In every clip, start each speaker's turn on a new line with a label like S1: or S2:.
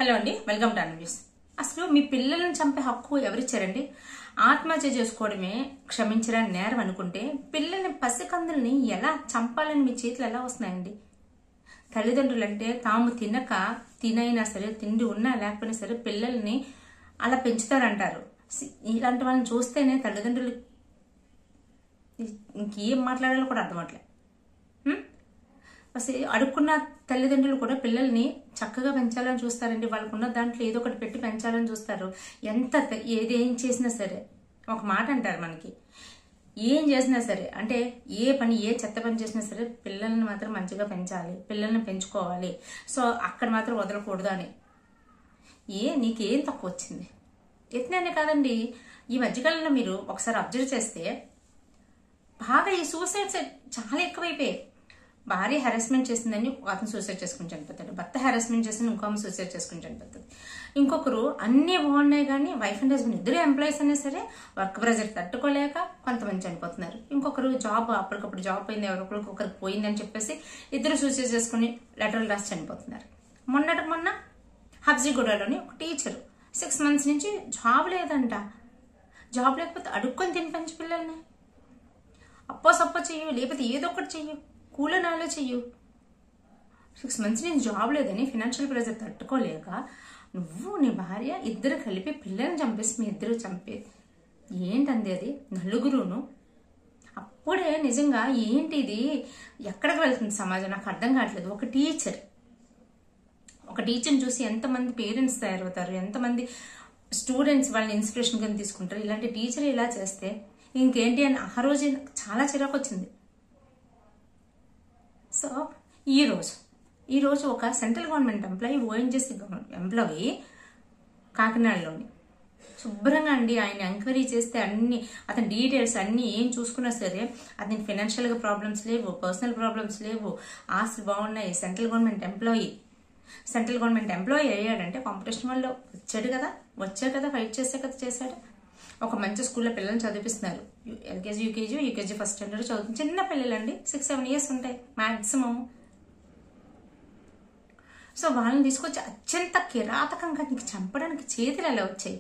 S1: Hello అండి, welcome to news. అసలు మీ పిల్లలను చంపే హక్కు ఎవరిచ్చారండి? ఆత్మహత్య చేసుకోవడమే క్షమించడానికి నేరం అనుకుంటే పిల్లల్ని పసికందుల్ని ఎలా చంపాలని మీ చేతులు ఎలా వస్తున్నాయండి? తల్లిదండ్రులు అంటే తాము తినైనా సరే, తిండి ఉన్నా లేకపోయినా సరే పిల్లల్ని అలా పెంచుతారంటారు. ఇలాంటి వాళ్ళని చూస్తేనే తల్లిదండ్రులు ఇంకేం మాట్లాడాలో కూడా అర్థమవట్లే. అసలు అడుక్కున్న తల్లిదండ్రులు కూడా పిల్లల్ని చక్కగా పెంచాలని చూస్తారండి. వాళ్ళకున్న దాంట్లో ఏదో ఒకటి పెట్టి పెంచాలని చూస్తారు. ఏం చేసినా సరే ఒక మాట అంటారు, మనకి ఏం చేసినా సరే, అంటే ఏ చెత్త పని చేసినా సరే పిల్లల్ని మాత్రం మంచిగా పెంచాలి, పిల్లల్ని పెంచుకోవాలి, సో అక్కడ మాత్రం వదలకూడదు అని. నీకేం తక్కువ వచ్చింది? ఎత్తినే కాదండి, ఈ మధ్యకాలంలో మీరు ఒకసారి అబ్జర్వ్ చేస్తే బాగా ఈ సూసైడ్స్ చాలా ఎక్కువైపోయాయి. భార్య హెరాస్మెంట్ చేసిందని అతను సూసైడ్ చేసుకుని చనిపోతాడు, భర్త హెరాస్మెంట్ చేసిన ఇంకో సూసైడ్ చేసుకుని చనిపోతుంది, ఇంకొకరు అన్నీ బాగున్నాయి కానీ వైఫ్ అండ్ హస్బెండ్ ఇద్దరు ఎంప్లాయీస్ అయినా సరే వర్క్ ప్రెజర్ తట్టుకోలేక కొంతమంది చనిపోతున్నారు. ఇంకొకరు అప్పటికప్పుడు జాబ్ పోయింది, ఒకరికి పోయిందని చెప్పేసి ఇద్దరు సూసైడ్ చేసుకుని లెటర్లు రాసి చనిపోతున్నారు. మొన్న హబ్సిగూడలోని ఒక టీచరు 6 months నుంచి జాబ్ లేదంట. జాబ్ లేకపోతే అడుక్కొని తినిపించి పిల్లల్ని సప్పో చెయ్యు, లేకపోతే ఏదో ఒకటి చెయ్యు, కూలనాలో చెయ్యు. 6 months నుంచి జాబ్ లేదని ఫినాన్షియల్ ప్రెజర్ తట్టుకోలేక నువ్వు నీ భార్య ఇద్దరు కలిపి పిల్లల్ని చంపేసి మీ ఇద్దరు చంపేది ఏంటంది? అది నలుగురును. అప్పుడే నిజంగా ఏంటి ఇది, ఎక్కడికి వెళ్తుంది సమాజం నాకు అర్థం కావట్లేదు. ఒక టీచర్ని చూసి ఎంతమంది పేరెంట్స్ తయారవుతారు, ఎంతమంది స్టూడెంట్స్ వాళ్ళని ఇన్స్పిరేషన్ కింద తీసుకుంటారు. ఇలాంటి టీచర్ ఇలా చేస్తే ఇంకేంటి అని ఆ రోజు చాలా చిరాకు వచ్చింది. సో ఈరోజు ఒక central government employee, ONGC employee కాకినాడలోని శుభ్రంగా అండి ఆయన ఎంక్వైరీ చేస్తే అతని డీటెయిల్స్ అన్ని ఏం చూసుకున్నా సరే అతనికి ఫైనాన్షియల్గా ప్రాబ్లమ్స్ లేవు, పర్సనల్ ప్రాబ్లమ్స్ లేవు, ఆస్తులు బాగున్నాయి. సెంట్రల్ గవర్నమెంట్ ఎంప్లాయీ అయ్యాడంటే కాంపిటీషన్ వల్ల వచ్చాడు కదా ఫైట్ చేశాడు. ఒక మంచి స్కూల్లో పిల్లల్ని చదివిస్తున్నారు. ఎల్కేజీ యూకేజీ ఫస్ట్ స్టాండర్డ్ చదువుతుంది. చిన్న పిల్లలండి, 6-7 years ఉంటాయి మాక్సిమం. సో వాళ్ళని తీసుకొచ్చి అత్యంత కిరాతకంగా నీకు చంపడానికి చేతులు ఎలా వచ్చాయి?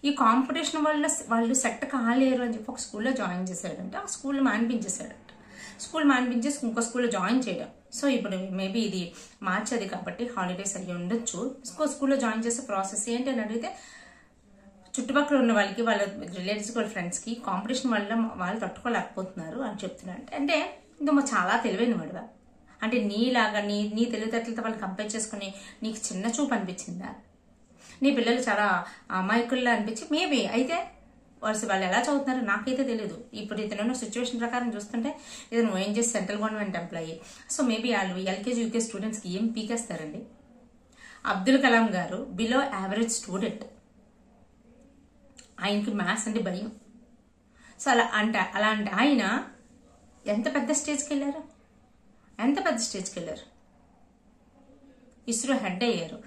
S1: ఈ కాంపిటీషన్ వల్ల వాళ్ళు సెట్ కాలేరు అని చెప్పి ఒక స్కూల్లో జాయిన్ చేశాడంటే ఆ స్కూల్ మానిపించేశాడంట. స్కూల్ మానిపించేసి ఇంకో స్కూల్లో జాయిన్ చేయడం. సో ఇప్పుడు మేబీ ఇది మార్చేది కాబట్టి హాలిడేస్ అయ్యి ఉండొచ్చు. స్కూల్లో జాయిన్ చేసే ప్రాసెస్ ఏంటి అని అడిగితే చుట్టుపక్కల ఉన్న వాళ్ళకి, వాళ్ళ రిలేటివ్స్, వాళ్ళ ఫ్రెండ్స్కి కాంపిటీషన్ వల్ల వాళ్ళు తట్టుకోలేకపోతున్నారు అని చెప్తున్నాడు. అంటే నువ్వు చాలా తెలివైన వాడువా? అంటే నీలాగా నీ తెలివితేటలతో వాళ్ళు కంపేర్ చేసుకుని నీకు చిన్న చూపు అనిపించిందా? నీ పిల్లలు చాలా అమాయకుల్లా అనిపించి మేబీ అయితే వాళ్ళు ఎలా చదువుతున్నారో నాకైతే తెలియదు. ఇప్పుడు ఇతను సిచ్యువేషన్ ప్రకారం చూస్తుంటే ఇతను ONGC central government employee. So maybe వాళ్ళు ఎల్కేజీ యూకేజీ స్టూడెంట్స్కి ఏం పీకేస్తారండి? అబ్దుల్ కలాం గారు బిలో యావరేజ్ స్టూడెంట్, ఆయనకి మ్యాథ్స్ అంటే భయం. సో అలాంటి ఆయన ఎంత పెద్ద స్టేజ్కి వెళ్ళారు? ఇస్రో హెడ్ అయ్యారు,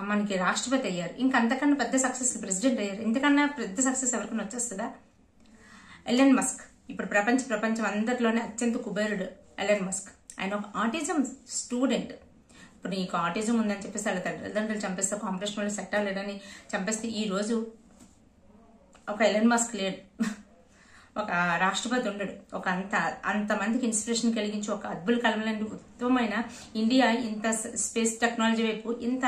S1: మనకి రాష్ట్రపతి అయ్యారు, ఇంకంతకన్నా పెద్ద సక్సెస్ ప్రెసిడెంట్ అయ్యారు. ఇంతకన్నా పెద్ద సక్సెస్ ఎవరికైనా వచ్చేస్తుందా? ఎలన్ మస్క్ ఇప్పుడు ప్రపంచం అందరిలోనే అత్యంత కుబేరుడు ఎలన్ మస్క్. ఆయన ఒక ఆటిజం స్టూడెంట్. ఇప్పుడు నీకు ఆటిజం ఉందని చెప్పేసి వాళ్ళ తల్లిదండ్రులు చంపేస్తే, కాంపిటీషన్ వల్ల సెట్ అవ్వలేదని చంపేస్తే ఈ రోజు ఒక ఎలన్ మస్క్ లేడు, ఒక రాష్ట్రపతి ఉండడు, ఒక అంతమందికి ఇన్స్పిరేషన్ కలిగించి ఒక అద్భుత కలం లాంటి ఉత్తమమైన ఇండియా ఇంత స్పేస్ టెక్నాలజీ వైపు ఇంత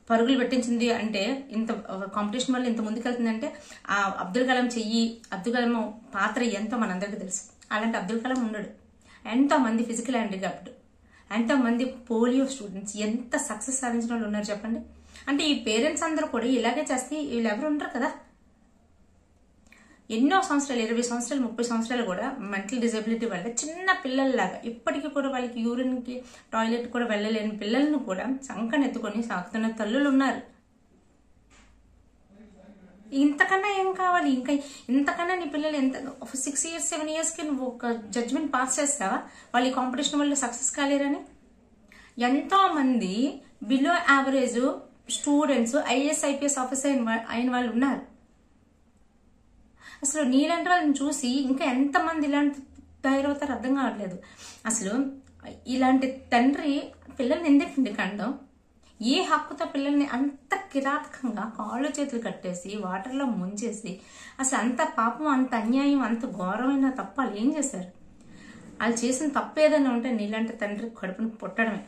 S1: పరుగులు పెట్టించింది అంటే, ఇంత కాంపిటీషన్ వల్ల ఇంత ముందుకెళ్తుందంటే ఆ అబ్దుల్ కలాం పాత్ర ఎంతో మనందరికీ తెలుసు. అలాంటి అబ్దుల్ కలాం ఉండడు. ఎంతో మంది ఫిజికల్ హ్యాండిక్యాప్డ్, ఎంతో మంది పోలియో స్టూడెంట్స్ ఎంత సక్సెస్ సాధించిన వాళ్ళు ఉన్నారు చెప్పండి. అంటే ఈ పేరెంట్స్ అందరూ కూడా ఇలాగే చేస్తే వీళ్ళు ఎవరు ఉండరు కదా. ఎన్నో సంవత్సరాలు, 20 సంవత్సరాలు 30 సంవత్సరాలు కూడా మెంటల్ డిజబిలిటీ వల్ల చిన్న పిల్లల్లాగా ఇప్పటికీ కూడా వాళ్ళకి యూరిన్కి టాయిలెట్ కూడా వెళ్ళలేని పిల్లలను కూడా సంకనెత్తుకొని సాగుతున్న తల్లులు ఉన్నారు. ఇంతకన్నా ఏం కావాలి? ఇంతకన్నా నీ పిల్లలు 6 years 7 yearsకి నువ్వు ఒక జడ్జ్మెంట్ పాస్ చేస్తావా వాళ్ళు ఈ కాంపిటీషన్ వల్ల సక్సెస్ కాలేరని? ఎంతో మంది below average students IAS IPS officer అయిన వాళ్ళు ఉన్నారు. అసలు నీలాంటి వాళ్ళని చూసి ఇంకా ఎంతమంది ఇలాంటి తయారవుతారు అర్థం కావట్లేదు. అసలు ఇలాంటి తండ్రి పిల్లల్ని ఎందుకండి కండం? ఏ హక్కుతో పిల్లల్ని అంత కిరాతకంగా కాళ్ళు చేతులు కట్టేసి వాటర్లో ముంచేసి, అసలు అంత పాపం, అంత అన్యాయం, అంత ఘోరమైన తప్పు వాళ్ళు ఏం చేశారు? వాళ్ళు చేసిన తప్పు ఏదైనా ఉంటే నీలాంటి తండ్రి కడుపును పుట్టడమే.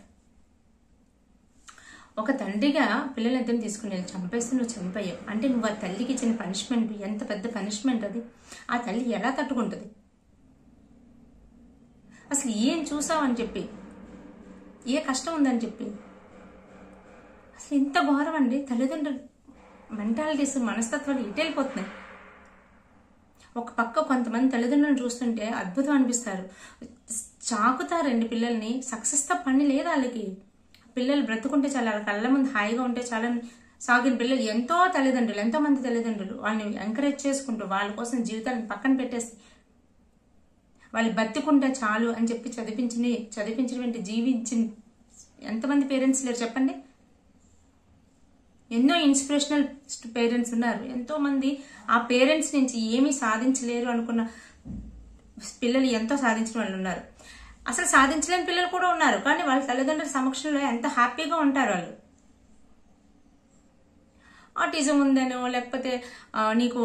S1: ఒక తండ్రిగా పిల్లలిద్దరిని తీసుకుని వెళ్ళి చంపేసి నువ్వు చనిపోయావు అంటే నువ్వు ఆ తల్లికి ఇచ్చిన పనిష్మెంట్ ఎంత పెద్ద పనిష్మెంట్ అది. ఆ తల్లి ఎలా తట్టుకుంటుంది? అసలు ఏం చూసావని చెప్పి, ఏ కష్టం ఉందని చెప్పి, అసలు ఇంత ఘోరం అండి. తల్లిదండ్రులు మెంటాలిటీస్, మనస్తత్వాలు ఇటు వెళ్ళిపోతున్నాయి. ఒక పక్క కొంతమంది తల్లిదండ్రులను చూస్తుంటే అద్భుతం అనిపిస్తారు. చాకుతారండి పిల్లల్ని. సక్సెస్ తో పని లేదు వాళ్ళకి. పిల్లలు బ్రతుకుంటే చాలా, వాళ్ళ కళ్ళ ముందు హాయిగా ఉంటే చాలా సాగిన పిల్లలు ఎంతో తల్లిదండ్రులు, ఎంతో మంది తల్లిదండ్రులు వాళ్ళని ఎంకరేజ్ చేసుకుంటూ వాళ్ళ కోసం జీవితాలను పక్కన పెట్టేసి వాళ్ళు బతికుంటే చాలు అని చెప్పి చదివించినటువంటి జీవించిన ఎంతమంది పేరెంట్స్ లేరు చెప్పండి? ఎన్నో ఇన్స్పిరేషనల్ పేరెంట్స్ ఉన్నారు. ఎంతో మంది ఆ పేరెంట్స్ నుంచి ఏమీ సాధించలేరు అనుకున్న పిల్లలు ఎంతో సాధించిన వాళ్ళు ఉన్నారు. అసలు సాధించలేని పిల్లలు కూడా ఉన్నారు. కానీ వాళ్ళ తల్లిదండ్రుల సమక్షంలో ఎంత హ్యాపీగా ఉంటారు వాళ్ళు. ఆటిజం ఉందనో, లేకపోతే నీకు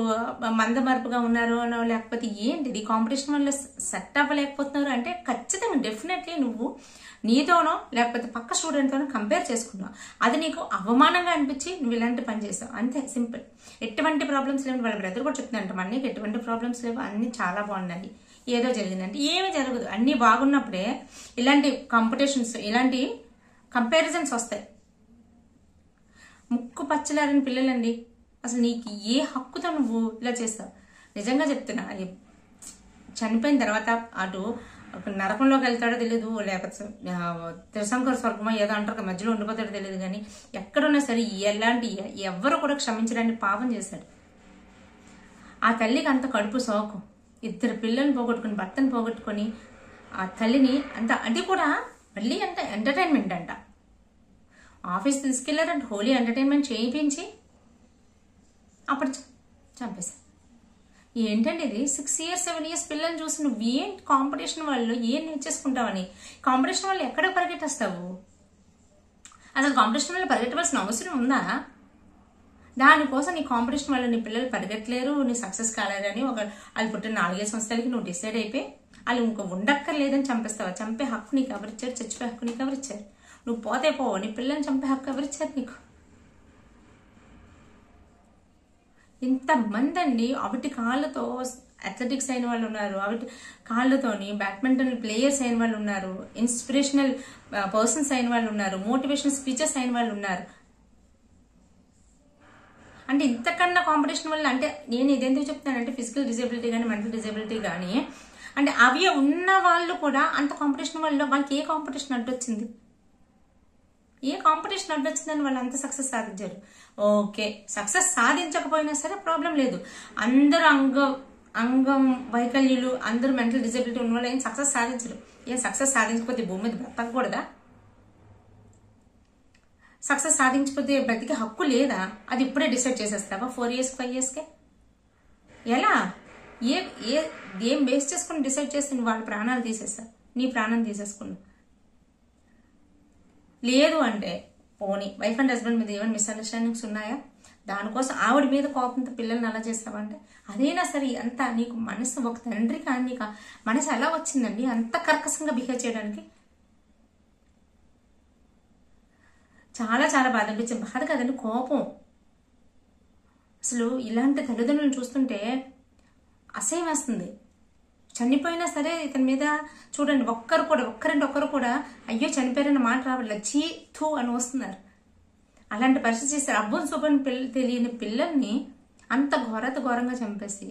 S1: మందమరుపుగా ఉన్నారో అనో, లేకపోతే ఏంటిది కాంపిటీషన్ వల్ల సెట్ అవ్వలేకపోతున్నారు అంటే ఖచ్చితంగా డెఫినెట్లీ నువ్వు నీతోనో లేకపోతే పక్క స్టూడెంట్తోనో కంపేర్ చేసుకున్నావు. అది నీకు అవమానంగా అనిపించి నువ్వు ఇలాంటి పని చేసావు, అంతే, సింపుల్. ఎటువంటి ప్రాబ్లమ్స్ లేవు. వాళ్ళ బ్రదర్ కూడా చెప్తున్నారంట, మనకి ఎటువంటి ప్రాబ్లమ్స్ లేవు, అన్ని చాలా బాగున్నాయి, ఏదో జరిగిందంటే ఏమీ జరగదు. అన్ని బాగున్నప్పుడే ఇలాంటి కాంపిటీషన్స్, ఇలాంటి కంపారిజన్స్ వస్తాయి. ముక్కు పచ్చలారని పిల్లలండి. అసలు నీకు ఏ హక్కుతో నువ్వు ఇలా చేస్తావు? నిజంగా చెప్తున్నా, చనిపోయిన తర్వాత అటు నరకంలోకి వెళ్తాడో తెలియదు, లేకపోతే త్రిశంకర స్వర్గమో ఏదో అంటారు మధ్యలో ఉండిపోతాడో తెలియదు, కానీ ఎక్కడున్నా సరే ఎలాంటి ఎవ్వరు కూడా క్షమించడానికి పాపం చేశాడు. ఆ తల్లికి అంత కడుపు సోకు, 2 పిల్లల్ని పోగొట్టుకుని, భర్తను పోగొట్టుకొని ఆ తల్లిని అంత, అది కూడా మళ్ళీ అంత ఎంటర్టైన్మెంట్ అంట, ఆఫీస్ తీసుకెళ్లారంటే హోలీ ఎంటర్టైన్మెంట్ చేయించి అప్పుడు చంపేశారు. ఏంటండి ఇది? 6 years 7 years పిల్లల్ని చూసి నువ్వు ఏం కాంపిటీషన్ వాళ్ళు ఏం నేర్చేసుకుంటావని, కాంపిటీషన్ వాళ్ళు ఎక్కడ పరిగెట్టేస్తావు? అసలు కాంపిటీషన్ వాళ్ళు పరిగెట్టవలసిన అవసరం ఉందా? దానికోసం నీ కాంపిటీషన్ వాళ్ళు నీ పిల్లలు పరిగెట్టలేరు, నీ సక్సెస్ కాలేరని వాళ్ళు పుట్టిన 4 సంవత్సరాలకి నువ్వు డిసైడ్ అయిపోయి వాళ్ళు ఇంకో ఉండక్కర్లేదని చంపేస్తావా? చంపే హక్కు నీకు ఎవరిచ్చారు? చచ్చిపోయే హక్కు నీకు ఎవరిచ్చారు? నువ్వు పోతే పోవు, నీ పిల్లల్ని చంపే హక్కు ఎవరిచ్చారు నీకు? ఇంతమంది అండి అవిటి కాళ్ళతో అథ్లెటిక్స్ అయిన వాళ్ళు ఉన్నారు, అవిటి కాళ్ళతోని బ్యాడ్మింటన్ ప్లేయర్స్ అయిన వాళ్ళు ఉన్నారు, ఇన్స్పిరేషనల్ పర్సన్స్ అయిన వాళ్ళు ఉన్నారు, మోటివేషనల్ స్పీచెస్ అయిన వాళ్ళు ఉన్నారు. అంటే ఇంతకన్నా కాంపిటీషన్ వల్ల, అంటే నేను ఇదెందుకు చెప్తానంటే ఫిజికల్ డిజబిలిటీ కానీ మెంటల్ డిజబిలిటీ కానీ, అంటే అవి ఉన్న వాళ్ళు కూడా అంత కాంపిటీషన్ వల్ల వాళ్ళకి ఏ కాంపిటీషన్ అడ్డొచ్చింది? ఏ కాంపిటీషన్ అడ్డొచ్చిందని వాళ్ళు అంత సక్సెస్ సాధించారు. ఓకే, సక్సెస్ సాధించకపోయినా సరే ప్రాబ్లం లేదు. అందరూ అంగం వైకల్యులు, అందరూ మెంటల్ డిజబిలిటీ ఉన్న వాళ్ళు ఏం సక్సెస్ సాధించరు. ఏం సక్సెస్ సాధించకపోతే భూమి మీద బ్రతకూడదా? సక్సెస్ సాధించకపోతే బ్రతికే హక్కు లేదా? అది ఇప్పుడే డిసైడ్ చేసేస్తావా 4 years 5 yearsకే? ఎలా? ఏం బేస్ చేసుకుని డిసైడ్ చేస్తే వాళ్ళ ప్రాణాలు తీసేస్తా, నీ ప్రాణం తీసేసుకున్నావు. లేదు అంటే పోనీ వైఫ్ అండ్ హస్బెండ్ మీద ఏమైనా మిస్అండర్స్టాండింగ్స్ ఉన్నాయా? దానికోసం ఆవిడ మీద కోపంతో పిల్లల్ని అలా చేస్తావంటే అదైనా సరే అంత నీకు మనసు, ఒక తండ్రి కానీ నీకు మనసు ఎలా వచ్చిందండి అంత కర్కశంగా బిహేవ్ చేయడానికి? చాలా చాలా బాధ అనిపించే, బాధ కదండి, కోపం. అసలు ఇలాంటి తల్లిదండ్రులను చూస్తుంటే అసహ్యం వేస్తుంది. చనిపోయినా సరే ఇతని మీద చూడండి, ఒక్కరంటే ఒక్కరు కూడా అయ్యో చనిపోయారన్న మాట రావాలి, చీ థూ అని వస్తున్నారు. అలాంటి పరిస్థితి చేస్తారు. అబ్బుని శుభ్రం తెలియని పిల్లల్ని అంత ఘోరంగా చంపేసి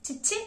S1: చిచ్చి